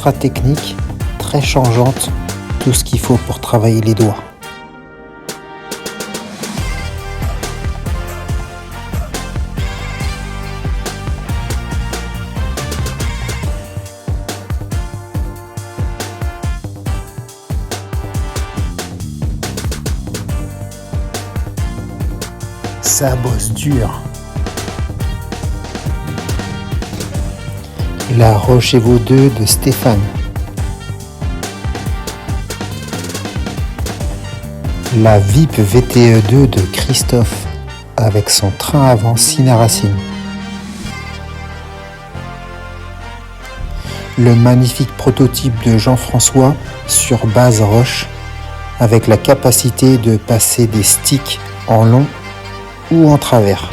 ultra technique, très changeante, tout ce qu'il faut pour travailler les doigts. Ça bosse dur. La Roche-Évaux 2 de Stéphane. La VIP VTE 2 de Christophe avec son train avant Sina-Racine. Le magnifique prototype de Jean-François sur base roche avec la capacité de passer des sticks en long ou en travers.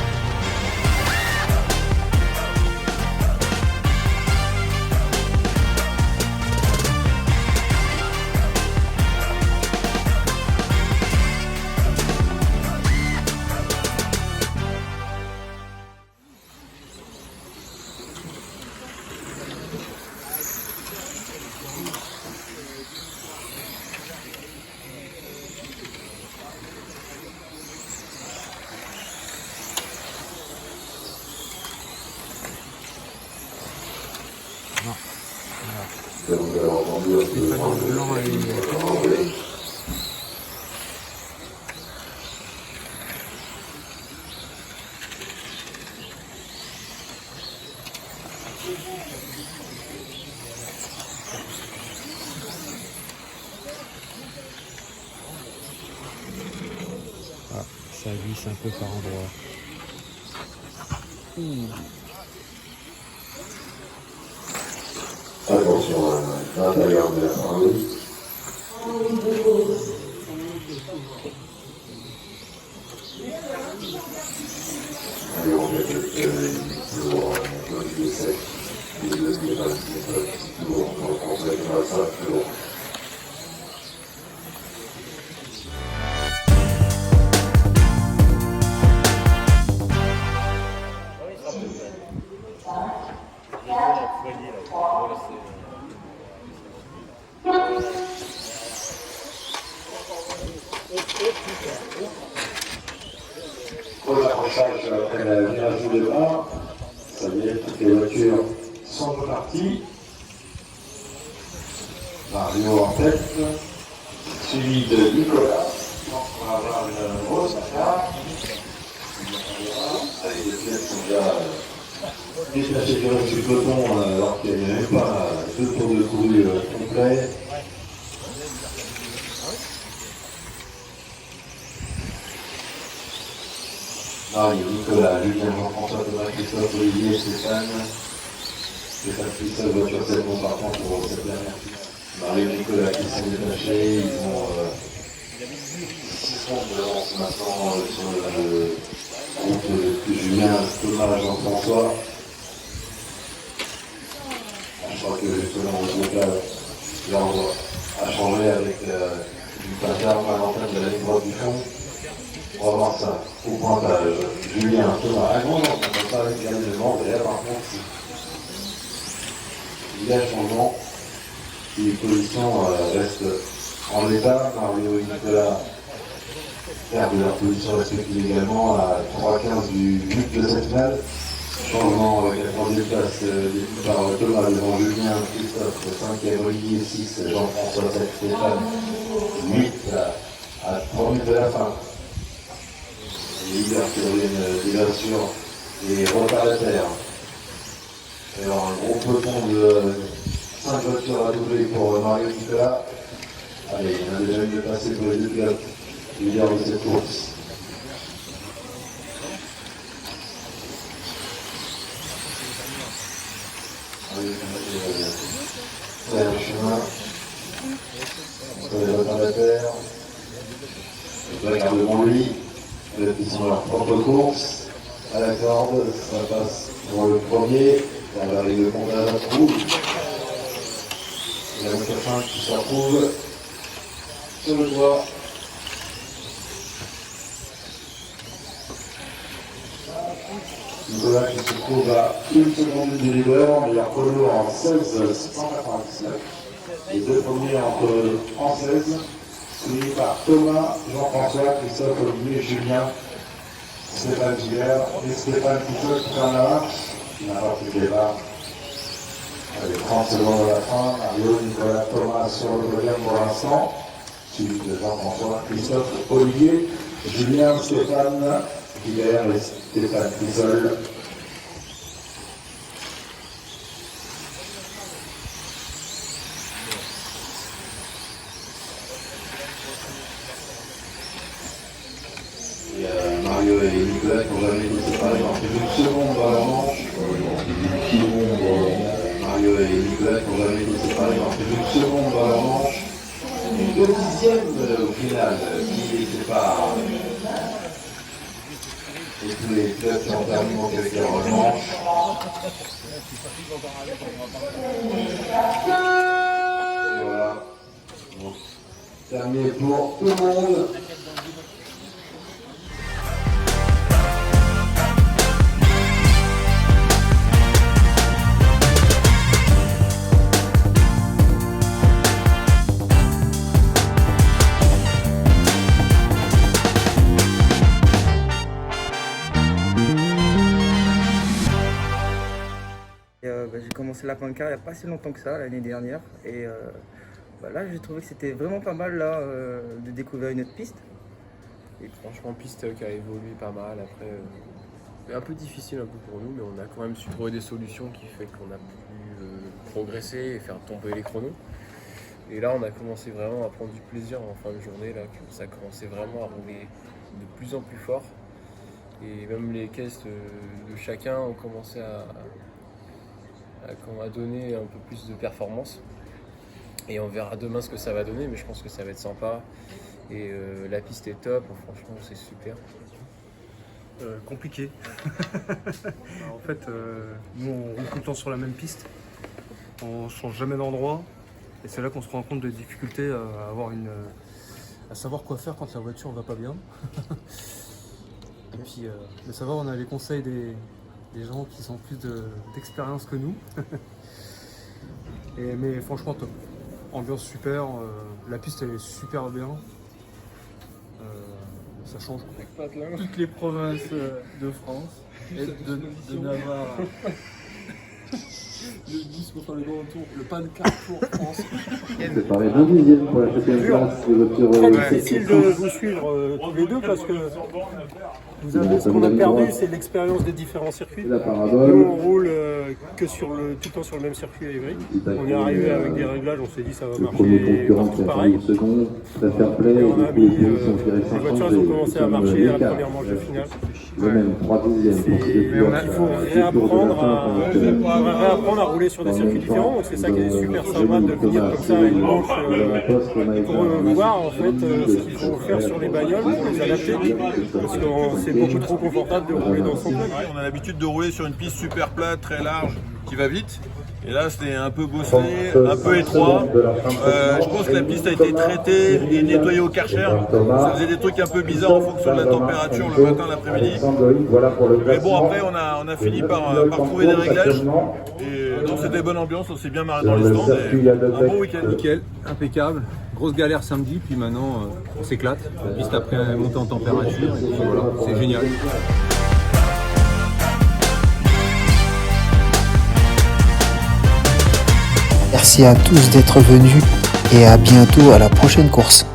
Ça glisse un peu par endroits. Attention à l'intérieur de la famille. Allez, on met toujours un peu de sec. Et le départ, toujours en français, comme ça, toujours. Pour l'accrochage après la virage du départ, ça y est, toutes les voitures sont reparties. Mario en tête, suivi de Nicolas. On va avoir une grosse affaire. Les pièces sont déjà détachées du peloton alors qu'il n'y avait pas deux tours de courue complets. Mario, Nicolas, Julien, Jean-François, Thomas, Christophe, Olivier, Stéphane. Stéphane Christophe, voiture 7 bons par contre pour cette dernière. Mario et Nicolas qui sont détachés, ils ont 6 secondes d'avance maintenant sur le groupe de Julien, Thomas, Jean-François. Je crois que justement le groupe l'ordre a changé avec une patate à l'antenne de la ligne droite du fond. On va voir ça au pointage. Julien, Thomas, non, on ne peut pas avec également. Et là, par contre, il y a changement. Les positions restent en l'état. Mario et Nicolas perdent leur position respective également à 3,15 du but de cette finale. Changement avec la troisième place détenue par Thomas devant Julien, Christophe, 5e, Olivier, 6, Jean-François, 7, Stéphane, 8 à 3 minutes de la fin. Les leaders qui reviennent déjà sur les retardataires. Alors un gros peloton de 5 voitures à doubler pour Mario Nicolas. Allez, il y en a déjà eu de passer pour les deux pilotes leaders de cette course. C'est un chemin entre les retardataires. Je regarde devant lui. Ils sont leur propre course. À la corde, ça passe pour le premier. On va arriver le compte à la trou. La voiture 5 qui se retrouve sur le toit. Nicolas qui se trouve à 1 seconde du leader, meilleur chrono en 16,199. Les deux premiers en 16, suivis par Thomas, Jean-François, Christophe, Olivier, Julien, Stéphane Gilbert et Stéphane Pichot qui prend la marche, qui n'a pas pris le départ. Allez, 30 secondes à la fin, Mario, Nicolas, Thomas sur le podium pour l'instant, suivi de Jean-François, Christophe, Olivier, Julien, Stéphane Gilbert et Stéphane Pichot. Mario et Nicolas qui n'ont jamais été séparés dans une seconde dans la manche. Mario et Nicolas qui n'ont jamais été séparés dans une seconde dans la manche. Et 2 dixièmes au final qui les séparent. Et tous les clubs qui ont terminé donc avec leur manche. Et voilà. Donc, terminé pour tout le monde. J'ai commencé la pancar il n'y a pas si longtemps que ça, l'année dernière. Et là, j'ai trouvé que c'était vraiment pas mal là, de découvrir une autre piste. Et franchement, piste qui a évolué pas mal. Après, c'est un peu difficile un peu pour nous, mais on a quand même su trouver des solutions qui fait qu'on a pu progresser et faire tomber les chronos. Et là, on a commencé vraiment à prendre du plaisir en fin de journée. Là, ça a commencé vraiment à rouler de plus en plus fort. Et même les caisses de chacun ont commencé à donner un peu plus de performance. Et on verra demain ce que ça va donner, mais je pense que ça va être sympa. Et la piste est top, franchement c'est super. Compliqué. En fait, nous on roule tout le temps sur la même piste. On change jamais d'endroit. Et c'est là qu'on se rend compte des difficultés à savoir quoi faire quand la voiture va pas bien. Et puis de savoir, on a les conseils des gens qui ont plus d'expérience que nous. Mais franchement top. Ambiance super, la piste elle est super bien. Ça change. Toutes les provinces de France et de Navarre. Le 10 pour faire le grand tour, le Pancar Tour France. C'est pareil, 1 dixième pour la 7e place de voiture. Très difficile de vous suivre tous les deux parce que vous avez ce qu'on a perdu, c'est l'expérience des différents circuits. Nous on roule que tout le temps sur le même circuit à Évry. On est arrivé avec des réglages, on s'est dit ça va marcher partout pareil. Et on a mis, les voitures elles ont commencé à marcher à la première manche de finale. Il faut réapprendre à rouler sur des circuits différents, donc c'est ça qui est super sympa de venir comme ça une manche pour voir en fait ce qu'il faut faire sur les bagnoles pour les adapter, parce que c'est beaucoup trop confortable de rouler dans son club. On a l'habitude de rouler sur une piste super plate, très large, qui va vite. Et là, c'était un peu bossé, un peu étroit. Je pense que la piste a été traitée et nettoyée au Karcher. Ça faisait des trucs un peu bizarres en fonction de la température le matin, l'après-midi. Mais bon, après, on a fini par trouver des réglages. Et donc, c'était bonne ambiance, on s'est bien marré dans les stands. Et un bon week-end. Nickel, impeccable. Grosse galère samedi, puis maintenant, on s'éclate. La piste après est montée en température. Et puis voilà, c'est génial. Merci à tous d'être venus et à bientôt à la prochaine course.